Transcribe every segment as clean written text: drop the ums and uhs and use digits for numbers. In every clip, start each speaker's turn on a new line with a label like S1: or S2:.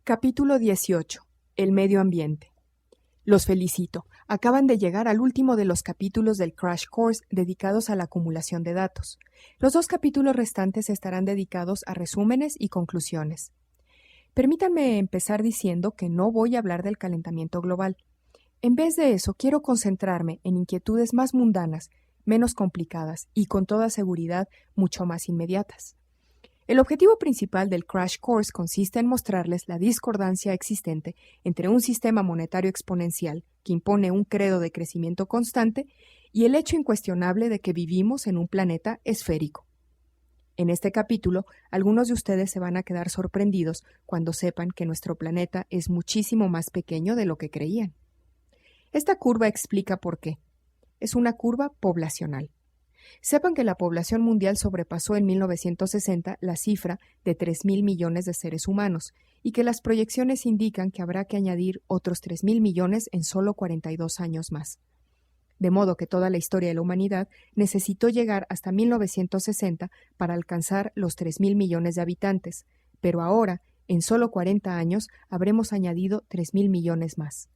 S1: Capítulo 18. El medio ambiente. Los felicito. Acaban de llegar al último de los capítulos del Crash Course dedicados a la acumulación de datos. Los 2 capítulos restantes estarán dedicados a resúmenes y conclusiones. Permítanme empezar diciendo que no voy a hablar del calentamiento global. En vez de eso, quiero concentrarme en inquietudes más mundanas, menos complicadas y, con toda seguridad, mucho más inmediatas. El objetivo principal del Crash Course consiste en mostrarles la discordancia existente entre un sistema monetario exponencial que impone un credo de crecimiento constante y el hecho incuestionable de que vivimos en un planeta esférico. En este capítulo, algunos de ustedes se van a quedar sorprendidos cuando sepan que nuestro planeta es muchísimo más pequeño de lo que creían. Esta curva explica por qué. Es una curva poblacional. Sepan que la población mundial sobrepasó en 1960 la cifra de 3.000 millones de seres humanos y que las proyecciones indican que habrá que añadir otros 3.000 millones en solo 42 años más. De modo que toda la historia de la humanidad necesitó llegar hasta 1960 para alcanzar los 3.000 millones de habitantes, pero ahora, en solo 40 años, habremos añadido 3.000 millones más.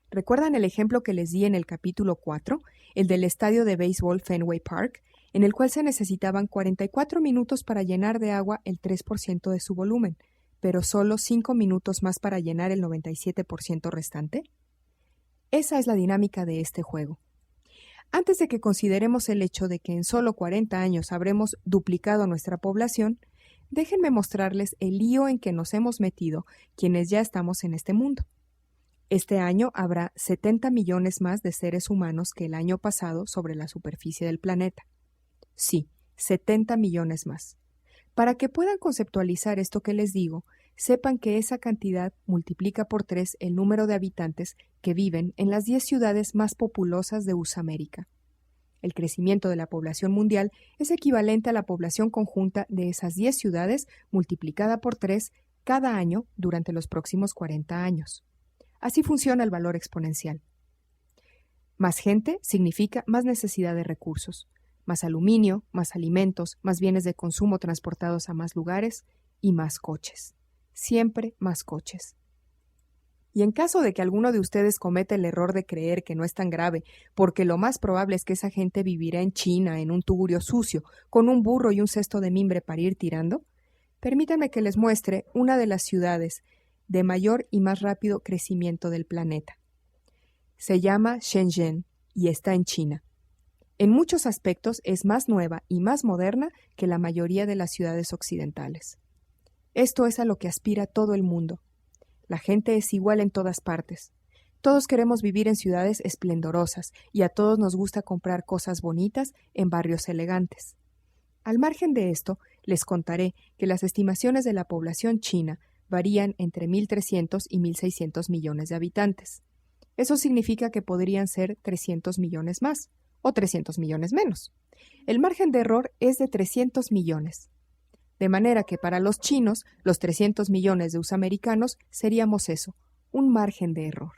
S1: ¿Recuerdan el ejemplo que les di en el capítulo 4, el del estadio de béisbol Fenway Park, en el cual se necesitaban 44 minutos para llenar de agua el 3% de su volumen, pero solo 5 minutos más para llenar el 97% restante? Esa es la dinámica de este juego. Antes de que consideremos el hecho de que en solo 40 años habremos duplicado nuestra población, déjenme mostrarles el lío en que nos hemos metido quienes ya estamos en este mundo. Este año habrá 70 millones más de seres humanos que el año pasado sobre la superficie del planeta. Sí, 70 millones más. Para que puedan conceptualizar esto que les digo, sepan que esa cantidad multiplica por 3 el número de habitantes que viven en las 10 ciudades más populosas de Usamérica. El crecimiento de la población mundial es equivalente a la población conjunta de esas 10 ciudades multiplicada por 3 cada año durante los próximos 40 años. Así funciona el valor exponencial. Más gente significa más necesidad de recursos, más aluminio, más alimentos, más bienes de consumo transportados a más lugares y más coches. Siempre más coches. Y en caso de que alguno de ustedes cometa el error de creer que no es tan grave, porque lo más probable es que esa gente vivirá en China, en un tugurio sucio, con un burro y un cesto de mimbre para ir tirando, permítanme que les muestre una de las ciudades de mayor y más rápido crecimiento del planeta. Se llama Shenzhen y está en China. En muchos aspectos es más nueva y más moderna que la mayoría de las ciudades occidentales. Esto es a lo que aspira todo el mundo. La gente es igual en todas partes. Todos queremos vivir en ciudades esplendorosas y a todos nos gusta comprar cosas bonitas en barrios elegantes. Al margen de esto, les contaré que las estimaciones de la población china varían entre 1.300 y 1.600 millones de habitantes. Eso significa que podrían ser 300 millones más o 300 millones menos. El margen de error es de 300 millones. De manera que para los chinos, los 300 millones de usamericanos seríamos eso, un margen de error.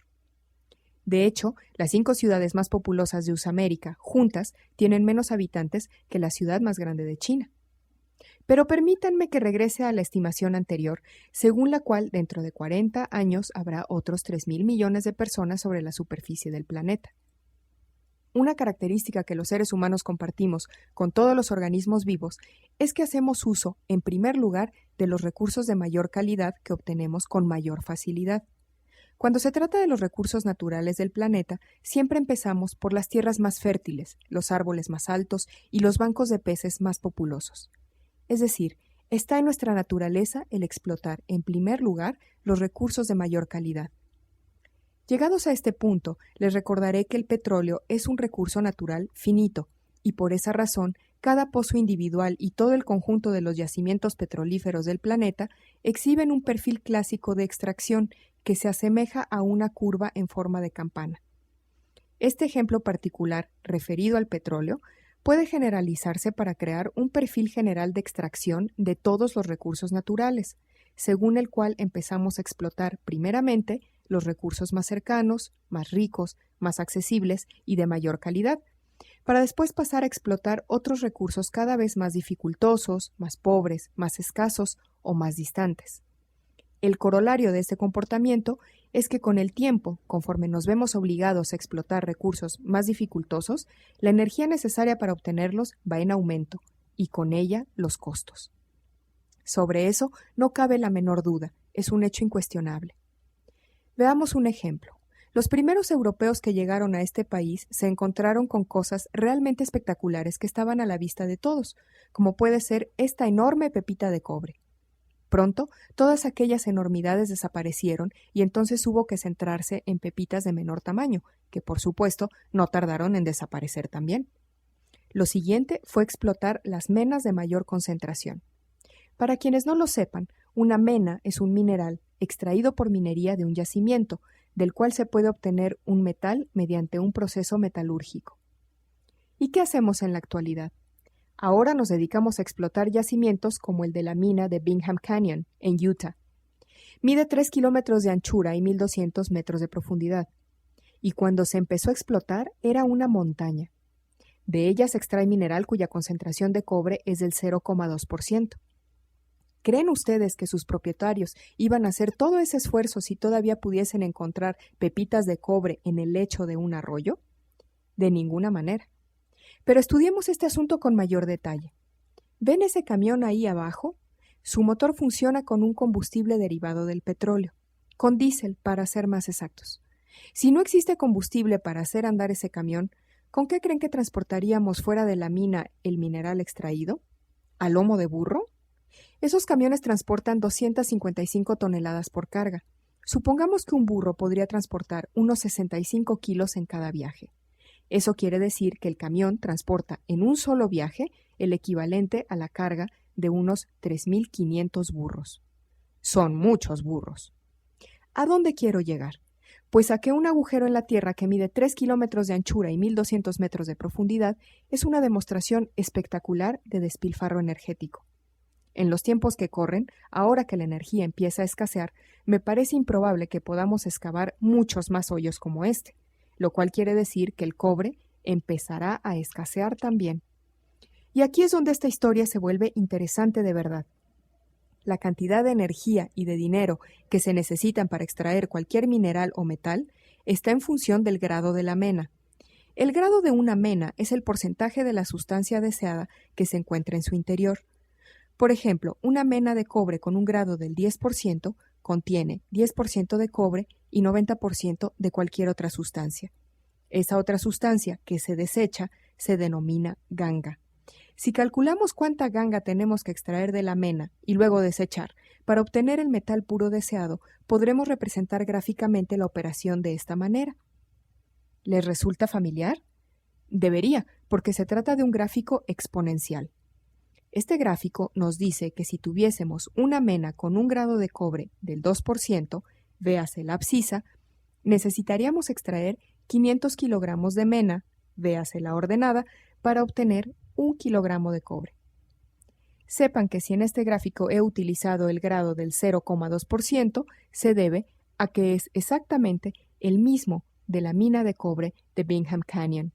S1: De hecho, las 5 ciudades más populosas de Usamérica, juntas, tienen menos habitantes que la ciudad más grande de China. Pero permítanme que regrese a la estimación anterior, según la cual dentro de 40 años habrá otros 3.000 millones de personas sobre la superficie del planeta. Una característica que los seres humanos compartimos con todos los organismos vivos es que hacemos uso, en primer lugar, de los recursos de mayor calidad que obtenemos con mayor facilidad. Cuando se trata de los recursos naturales del planeta, siempre empezamos por las tierras más fértiles, los árboles más altos y los bancos de peces más populosos. Es decir, está en nuestra naturaleza el explotar, en primer lugar, los recursos de mayor calidad. Llegados a este punto, les recordaré que el petróleo es un recurso natural finito, y por esa razón, cada pozo individual y todo el conjunto de los yacimientos petrolíferos del planeta exhiben un perfil clásico de extracción que se asemeja a una curva en forma de campana. Este ejemplo particular, referido al petróleo, puede generalizarse para crear un perfil general de extracción de todos los recursos naturales, según el cual empezamos a explotar primeramente los recursos más cercanos, más ricos, más accesibles y de mayor calidad, para después pasar a explotar otros recursos cada vez más dificultosos, más pobres, más escasos o más distantes. El corolario de este comportamiento es que con el tiempo, conforme nos vemos obligados a explotar recursos más dificultosos, la energía necesaria para obtenerlos va en aumento, y con ella los costos. Sobre eso no cabe la menor duda, es un hecho incuestionable. Veamos un ejemplo. Los primeros europeos que llegaron a este país se encontraron con cosas realmente espectaculares que estaban a la vista de todos, como puede ser esta enorme pepita de cobre. Pronto, todas aquellas enormidades desaparecieron y entonces hubo que centrarse en pepitas de menor tamaño, que por supuesto no tardaron en desaparecer también. Lo siguiente fue explotar las menas de mayor concentración. Para quienes no lo sepan, una mena es un mineral extraído por minería de un yacimiento, del cual se puede obtener un metal mediante un proceso metalúrgico. ¿Y qué hacemos en la actualidad? Ahora nos dedicamos a explotar yacimientos como el de la mina de Bingham Canyon, en Utah. Mide 3 kilómetros de anchura y 1,200 metros de profundidad. Y cuando se empezó a explotar, era una montaña. De ella se extrae mineral cuya concentración de cobre es del 0,2%. ¿Creen ustedes que sus propietarios iban a hacer todo ese esfuerzo si todavía pudiesen encontrar pepitas de cobre en el lecho de un arroyo? De ninguna manera. Pero estudiemos este asunto con mayor detalle. ¿Ven ese camión ahí abajo? Su motor funciona con un combustible derivado del petróleo, con diésel para ser más exactos. Si no existe combustible para hacer andar ese camión, ¿con qué creen que transportaríamos fuera de la mina el mineral extraído? ¿A lomo de burro? Esos camiones transportan 255 toneladas por carga. Supongamos que un burro podría transportar unos 65 kilos en cada viaje. Eso quiere decir que el camión transporta en un solo viaje el equivalente a la carga de unos 3.500 burros. Son muchos burros. ¿A dónde quiero llegar? Pues a que un agujero en la tierra que mide 3 kilómetros de anchura y 1,200 metros de profundidad es una demostración espectacular de despilfarro energético. En los tiempos que corren, ahora que la energía empieza a escasear, me parece improbable que podamos excavar muchos más hoyos como este, lo cual quiere decir que el cobre empezará a escasear también. Y aquí es donde esta historia se vuelve interesante de verdad. La cantidad de energía y de dinero que se necesitan para extraer cualquier mineral o metal está en función del grado de la mena. El grado de una mena es el porcentaje de la sustancia deseada que se encuentra en su interior. Por ejemplo, una mena de cobre con un grado del 10% contiene 10% de cobre y 90% de cualquier otra sustancia. Esa otra sustancia que se desecha se denomina ganga. Si calculamos cuánta ganga tenemos que extraer de la mena y luego desechar para obtener el metal puro deseado, podremos representar gráficamente la operación de esta manera. ¿Les resulta familiar? Debería, porque se trata de un gráfico exponencial. Este gráfico nos dice que si tuviésemos una mena con un grado de cobre del 2%, véase la abscisa, necesitaríamos extraer 500 kilogramos de mena, véase la ordenada, para obtener 1 kilogramo de cobre. Sepan que si en este gráfico he utilizado el grado del 0,2%, se debe a que es exactamente el mismo de la mina de cobre de Bingham Canyon.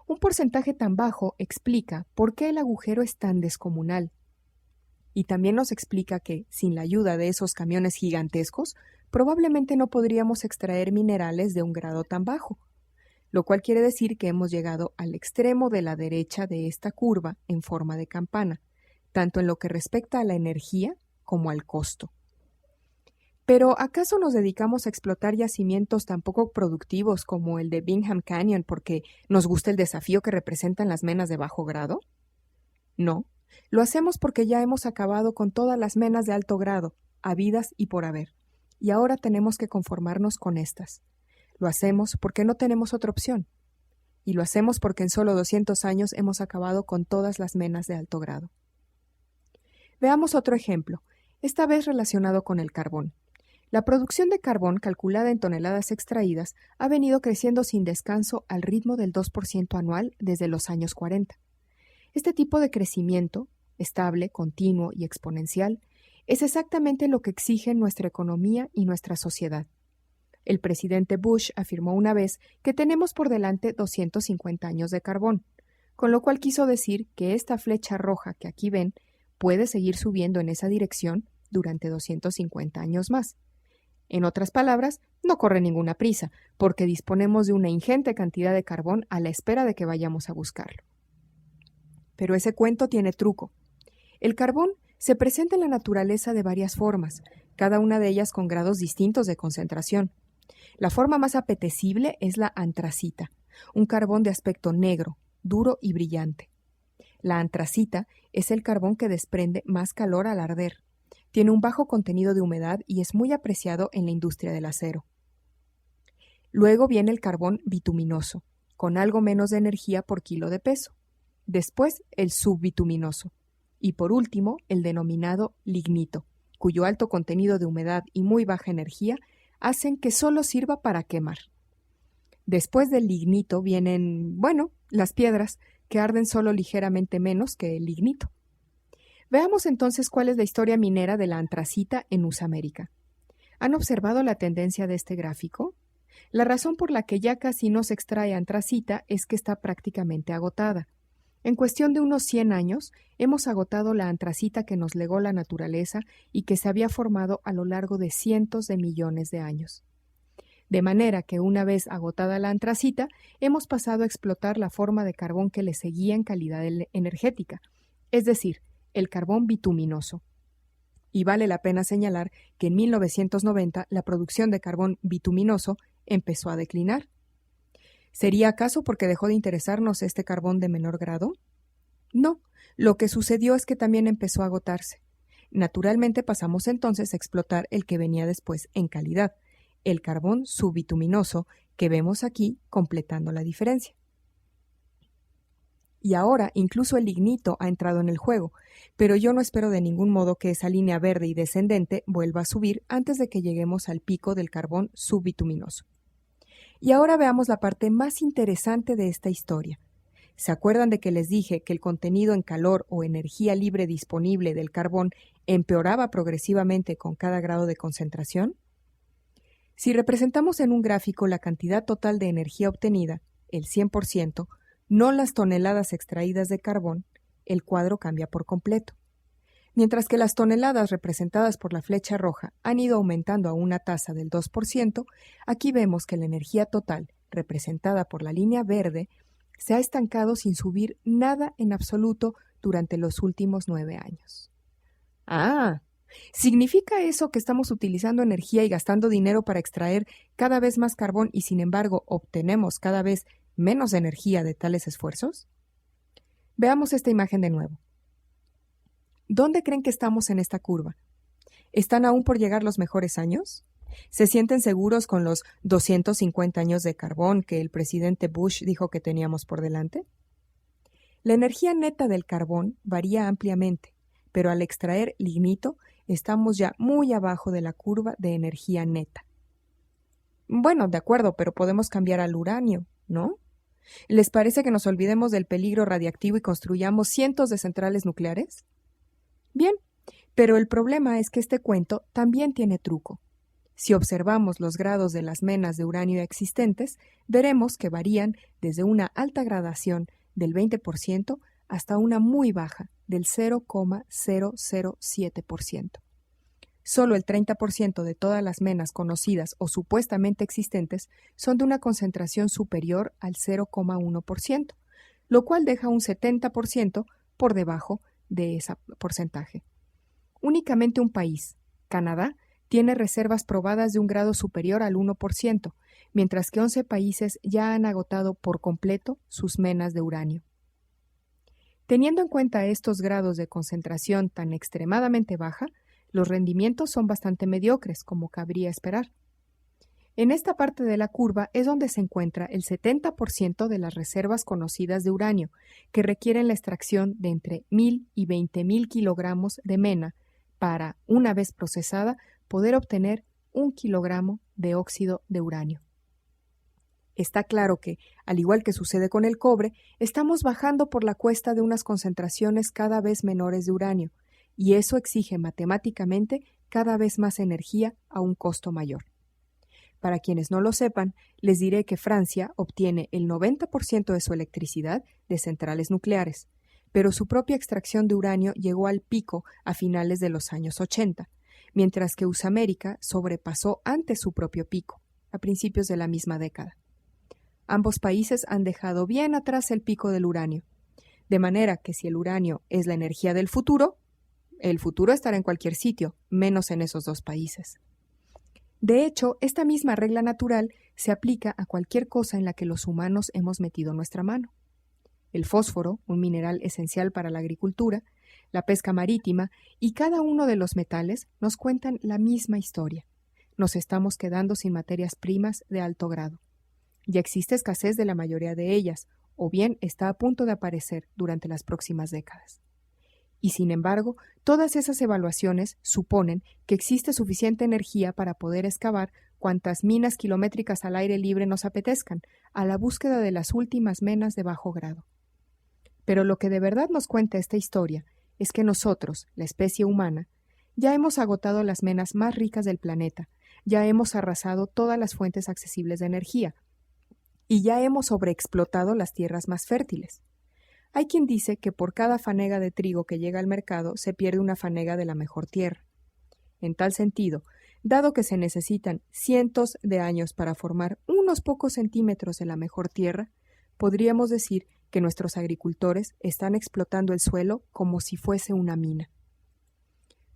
S1: Un porcentaje tan bajo explica por qué el agujero es tan descomunal. Y también nos explica que, sin la ayuda de esos camiones gigantescos, probablemente no podríamos extraer minerales de un grado tan bajo, lo cual quiere decir que hemos llegado al extremo de la derecha de esta curva en forma de campana, tanto en lo que respecta a la energía como al costo. Pero, ¿acaso nos dedicamos a explotar yacimientos tan poco productivos como el de Bingham Canyon porque nos gusta el desafío que representan las menas de bajo grado? No, lo hacemos porque ya hemos acabado con todas las menas de alto grado, habidas y por haber, y ahora tenemos que conformarnos con estas. Lo hacemos porque no tenemos otra opción. Y lo hacemos porque en solo 200 años hemos acabado con todas las menas de alto grado. Veamos otro ejemplo, esta vez relacionado con el carbón. La producción de carbón, calculada en toneladas extraídas, ha venido creciendo sin descanso al ritmo del 2% anual desde los años 40. Este tipo de crecimiento, estable, continuo y exponencial, es exactamente lo que exigen nuestra economía y nuestra sociedad. El presidente Bush afirmó una vez que tenemos por delante 250 años de carbón, con lo cual quiso decir que esta flecha roja que aquí ven puede seguir subiendo en esa dirección durante 250 años más. En otras palabras, no corre ninguna prisa, porque disponemos de una ingente cantidad de carbón a la espera de que vayamos a buscarlo. Pero ese cuento tiene truco. El carbón se presenta en la naturaleza de varias formas, cada una de ellas con grados distintos de concentración. La forma más apetecible es la antracita, un carbón de aspecto negro, duro y brillante. La antracita es el carbón que desprende más calor al arder. Tiene un bajo contenido de humedad y es muy apreciado en la industria del acero. Luego viene el carbón bituminoso, con algo menos de energía por kilo de peso. Después, el subbituminoso. Y por último, el denominado lignito, cuyo alto contenido de humedad y muy baja energía hacen que solo sirva para quemar. Después del lignito vienen, las piedras, que arden solo ligeramente menos que el lignito. Veamos entonces cuál es la historia minera de la antracita en Nusamérica. ¿Han observado la tendencia de este gráfico? La razón por la que ya casi no se extrae antracita es que está prácticamente agotada. En cuestión de unos 100 años, hemos agotado la antracita que nos legó la naturaleza y que se había formado a lo largo de cientos de millones de años. De manera que una vez agotada la antracita, hemos pasado a explotar la forma de carbón que le seguía en calidad energética, es decir, el carbón bituminoso. Y vale la pena señalar que en 1990 la producción de carbón bituminoso empezó a declinar. ¿Sería acaso porque dejó de interesarnos este carbón de menor grado? No, lo que sucedió es que también empezó a agotarse. Naturalmente pasamos entonces a explotar el que venía después en calidad, el carbón subbituminoso que vemos aquí completando la diferencia. Y ahora incluso el lignito ha entrado en el juego, pero yo no espero de ningún modo que esa línea verde y descendente vuelva a subir antes de que lleguemos al pico del carbón subbituminoso. Y ahora veamos la parte más interesante de esta historia. ¿Se acuerdan de que les dije que el contenido en calor o energía libre disponible del carbón empeoraba progresivamente con cada grado de concentración? Si representamos en un gráfico la cantidad total de energía obtenida, el 100%, no las toneladas extraídas de carbón, el cuadro cambia por completo. Mientras que las toneladas representadas por la flecha roja han ido aumentando a una tasa del 2%, aquí vemos que la energía total, representada por la línea verde, se ha estancado sin subir nada en absoluto durante los últimos 9 años. ¿Significa eso que estamos utilizando energía y gastando dinero para extraer cada vez más carbón y sin embargo obtenemos cada vez menos energía de tales esfuerzos? Veamos esta imagen de nuevo. ¿Dónde creen que estamos en esta curva? ¿Están aún por llegar los mejores años? ¿Se sienten seguros con los 250 años de carbón que el presidente Bush dijo que teníamos por delante? La energía neta del carbón varía ampliamente, pero al extraer lignito estamos ya muy abajo de la curva de energía neta. Bueno, de acuerdo, pero podemos cambiar al uranio, ¿no? ¿Les parece que nos olvidemos del peligro radiactivo y construyamos cientos de centrales nucleares? Bien, pero el problema es que este cuento también tiene truco. Si observamos los grados de las menas de uranio existentes, veremos que varían desde una alta gradación del 20% hasta una muy baja del 0,007%. Solo el 30% de todas las menas conocidas o supuestamente existentes son de una concentración superior al 0,1%, lo cual deja un 70% por debajo de ese porcentaje. Únicamente un país, Canadá, tiene reservas probadas de un grado superior al 1%, mientras que 11 países ya han agotado por completo sus menas de uranio. Teniendo en cuenta estos grados de concentración tan extremadamente baja, los rendimientos son bastante mediocres, como cabría esperar. En esta parte de la curva es donde se encuentra el 70% de las reservas conocidas de uranio, que requieren la extracción de entre 1.000 y 20.000 kilogramos de mena para, una vez procesada, poder obtener 1 kilogramo de óxido de uranio. Está claro que, al igual que sucede con el cobre, estamos bajando por la cuesta de unas concentraciones cada vez menores de uranio, y eso exige matemáticamente cada vez más energía a un costo mayor. Para quienes no lo sepan, les diré que Francia obtiene el 90% de su electricidad de centrales nucleares, pero su propia extracción de uranio llegó al pico a finales de los años 80, mientras que USA América sobrepasó antes su propio pico, a principios de la misma década. Ambos países han dejado bien atrás el pico del uranio, de manera que si el uranio es la energía del futuro, el futuro estará en cualquier sitio, menos en esos dos países. De hecho, esta misma regla natural se aplica a cualquier cosa en la que los humanos hemos metido nuestra mano. El fósforo, un mineral esencial para la agricultura, la pesca marítima y cada uno de los metales nos cuentan la misma historia. Nos estamos quedando sin materias primas de alto grado. Ya existe escasez de la mayoría de ellas, o bien está a punto de aparecer durante las próximas décadas. Y sin embargo, todas esas evaluaciones suponen que existe suficiente energía para poder excavar cuantas minas kilométricas al aire libre nos apetezcan, a la búsqueda de las últimas menas de bajo grado. Pero lo que de verdad nos cuenta esta historia es que nosotros, la especie humana, ya hemos agotado las menas más ricas del planeta, ya hemos arrasado todas las fuentes accesibles de energía, y ya hemos sobreexplotado las tierras más fértiles. Hay quien dice que por cada fanega de trigo que llega al mercado se pierde una fanega de la mejor tierra. En tal sentido, dado que se necesitan cientos de años para formar unos pocos centímetros de la mejor tierra, podríamos decir que nuestros agricultores están explotando el suelo como si fuese una mina.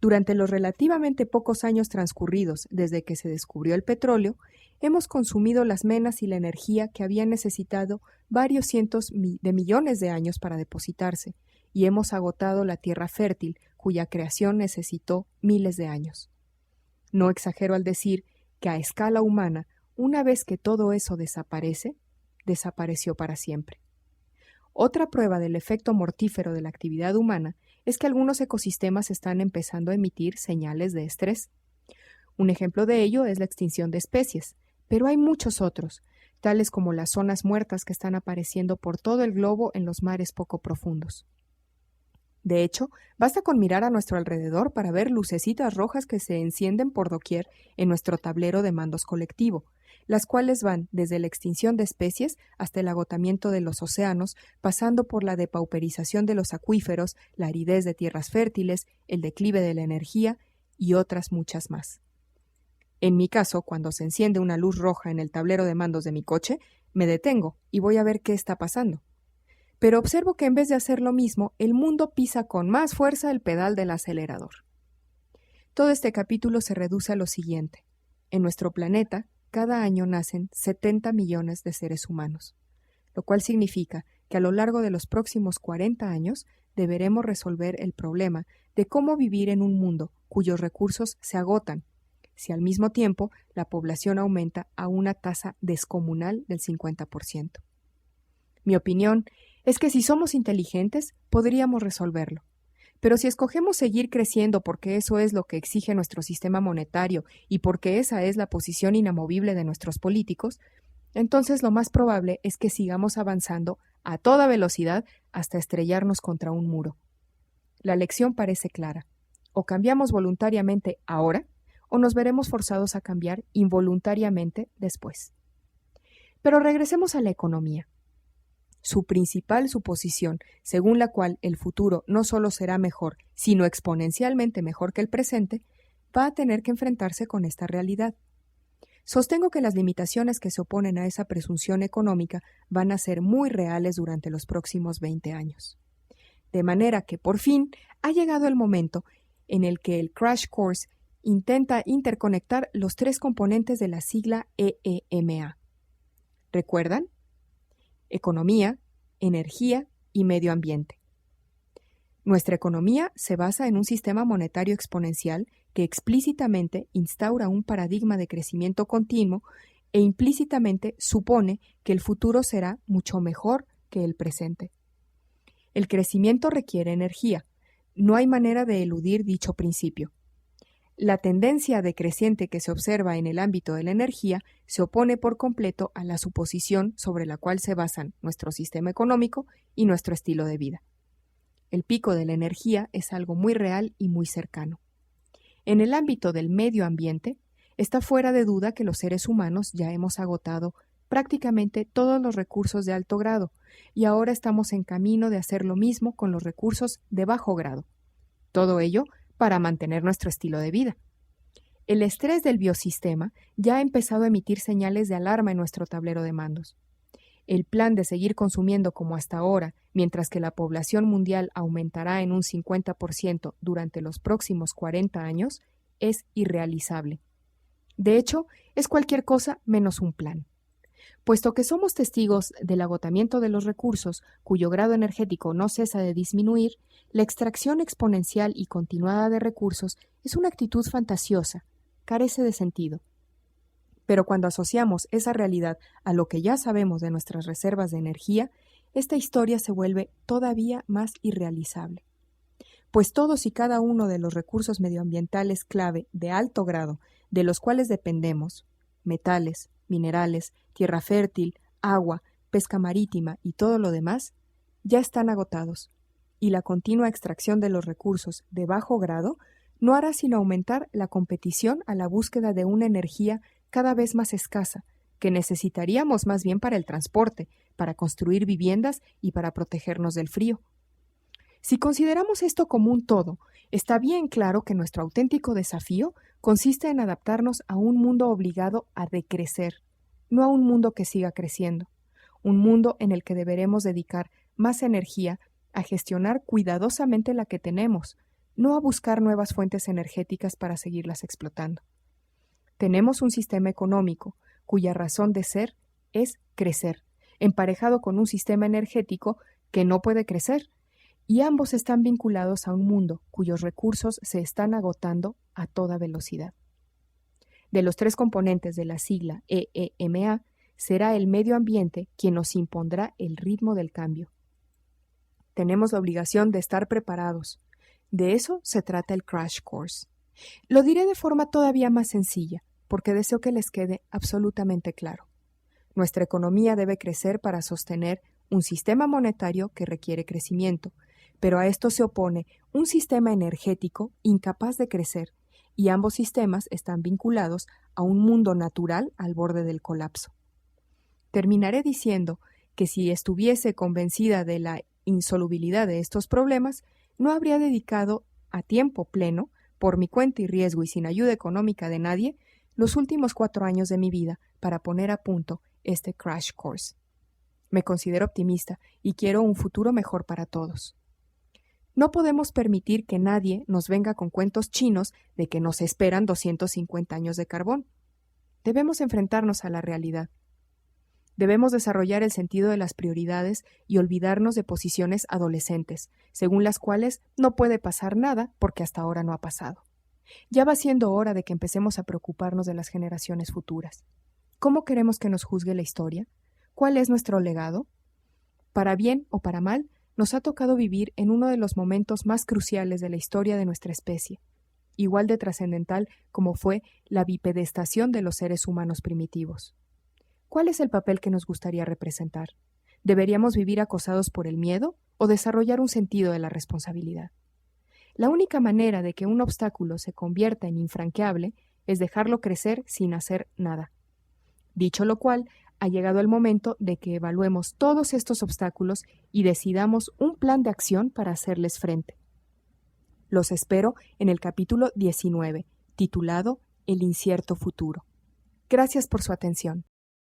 S1: Durante los relativamente pocos años transcurridos desde que se descubrió el petróleo, hemos consumido las menas y la energía que habían necesitado varios cientos de millones de años para depositarse, y hemos agotado la tierra fértil, cuya creación necesitó miles de años. No exagero al decir que a escala humana, una vez que todo eso desaparece, desapareció para siempre. Otra prueba del efecto mortífero de la actividad humana es que algunos ecosistemas están empezando a emitir señales de estrés. Un ejemplo de ello es la extinción de especies, pero hay muchos otros, tales como las zonas muertas que están apareciendo por todo el globo en los mares poco profundos. De hecho, basta con mirar a nuestro alrededor para ver lucecitas rojas que se encienden por doquier en nuestro tablero de mandos colectivo, las cuales van desde la extinción de especies hasta el agotamiento de los océanos, pasando por la depauperización de los acuíferos, la aridez de tierras fértiles, el declive de la energía y otras muchas más. En mi caso, cuando se enciende una luz roja en el tablero de mandos de mi coche, me detengo y voy a ver qué está pasando. Pero observo que en vez de hacer lo mismo, el mundo pisa con más fuerza el pedal del acelerador. Todo este capítulo se reduce a lo siguiente. En nuestro planeta, cada año nacen 70 millones de seres humanos, lo cual significa que a lo largo de los próximos 40 años deberemos resolver el problema de cómo vivir en un mundo cuyos recursos se agotan, si al mismo tiempo la población aumenta a una tasa descomunal del 50%. Mi opinión es que si somos inteligentes, podríamos resolverlo. Pero si escogemos seguir creciendo porque eso es lo que exige nuestro sistema monetario y porque esa es la posición inamovible de nuestros políticos, entonces lo más probable es que sigamos avanzando a toda velocidad hasta estrellarnos contra un muro. La lección parece clara. O cambiamos voluntariamente ahora, o nos veremos forzados a cambiar involuntariamente después. Pero regresemos a la economía. Su principal suposición, según la cual el futuro no solo será mejor, sino exponencialmente mejor que el presente, va a tener que enfrentarse con esta realidad. Sostengo que las limitaciones que se oponen a esa presunción económica van a ser muy reales durante los próximos 20 años. De manera que, por fin, ha llegado el momento en el que el Crash Course intenta interconectar los tres componentes de la sigla EEMA. ¿Recuerdan? Economía, energía y medio ambiente. Nuestra economía se basa en un sistema monetario exponencial que explícitamente instaura un paradigma de crecimiento continuo e implícitamente supone que el futuro será mucho mejor que el presente. El crecimiento requiere energía. No hay manera de eludir dicho principio. La tendencia decreciente que se observa en el ámbito de la energía se opone por completo a la suposición sobre la cual se basan nuestro sistema económico y nuestro estilo de vida. El pico de la energía es algo muy real y muy cercano. En el ámbito del medio ambiente, está fuera de duda que los seres humanos ya hemos agotado prácticamente todos los recursos de alto grado y ahora estamos en camino de hacer lo mismo con los recursos de bajo grado. Todo ello para mantener nuestro estilo de vida. El estrés del biosistema ya ha empezado a emitir señales de alarma en nuestro tablero de mandos. El plan de seguir consumiendo como hasta ahora, mientras que la población mundial aumentará en un 50% durante los próximos 40 años, es irrealizable. De hecho, es cualquier cosa menos un plan. Puesto que somos testigos del agotamiento de los recursos, cuyo grado energético no cesa de disminuir, la extracción exponencial y continuada de recursos es una actitud fantasiosa, carece de sentido. Pero cuando asociamos esa realidad a lo que ya sabemos de nuestras reservas de energía, esta historia se vuelve todavía más irrealizable. Pues todos y cada uno de los recursos medioambientales clave de alto grado de los cuales dependemos, metales, minerales, tierra fértil, agua, pesca marítima y todo lo demás, ya están agotados, y la continua extracción de los recursos de bajo grado no hará sino aumentar la competición a la búsqueda de una energía cada vez más escasa, que necesitaríamos más bien para el transporte, para construir viviendas y para protegernos del frío. Si consideramos esto como un todo, está bien claro que nuestro auténtico desafío consiste en adaptarnos a un mundo obligado a decrecer, no a un mundo que siga creciendo, un mundo en el que deberemos dedicar más energía a gestionar cuidadosamente la que tenemos, no a buscar nuevas fuentes energéticas para seguirlas explotando. Tenemos un sistema económico cuya razón de ser es crecer, emparejado con un sistema energético que no puede crecer, y ambos están vinculados a un mundo cuyos recursos se están agotando a toda velocidad. De los tres componentes de la sigla EEMA, será el medio ambiente quien nos impondrá el ritmo del cambio. Tenemos la obligación de estar preparados. De eso se trata el Crash Course. Lo diré de forma todavía más sencilla, porque deseo que les quede absolutamente claro. Nuestra economía debe crecer para sostener un sistema monetario que requiere crecimiento, pero a esto se opone un sistema energético incapaz de crecer, y ambos sistemas están vinculados a un mundo natural al borde del colapso. Terminaré diciendo que si estuviese convencida de la insolubilidad de estos problemas, no habría dedicado a tiempo pleno, por mi cuenta y riesgo y sin ayuda económica de nadie, los últimos 4 años de mi vida para poner a punto este Crash Course. Me considero optimista y quiero un futuro mejor para todos. No podemos permitir que nadie nos venga con cuentos chinos de que nos esperan 250 años de carbón. Debemos enfrentarnos a la realidad. Debemos desarrollar el sentido de las prioridades y olvidarnos de posiciones adolescentes, según las cuales no puede pasar nada porque hasta ahora no ha pasado. Ya va siendo hora de que empecemos a preocuparnos de las generaciones futuras. ¿Cómo queremos que nos juzgue la historia? ¿Cuál es nuestro legado? Para bien o para mal, nos ha tocado vivir en uno de los momentos más cruciales de la historia de nuestra especie, igual de trascendental como fue la bipedestación de los seres humanos primitivos. ¿Cuál es el papel que nos gustaría representar? ¿Deberíamos vivir acosados por el miedo o desarrollar un sentido de la responsabilidad? La única manera de que un obstáculo se convierta en infranqueable es dejarlo crecer sin hacer nada. Dicho lo cual, ha llegado el momento de que evaluemos todos estos obstáculos y decidamos un plan de acción para hacerles frente. Los espero en el capítulo 19, titulado El incierto futuro. Gracias por su atención.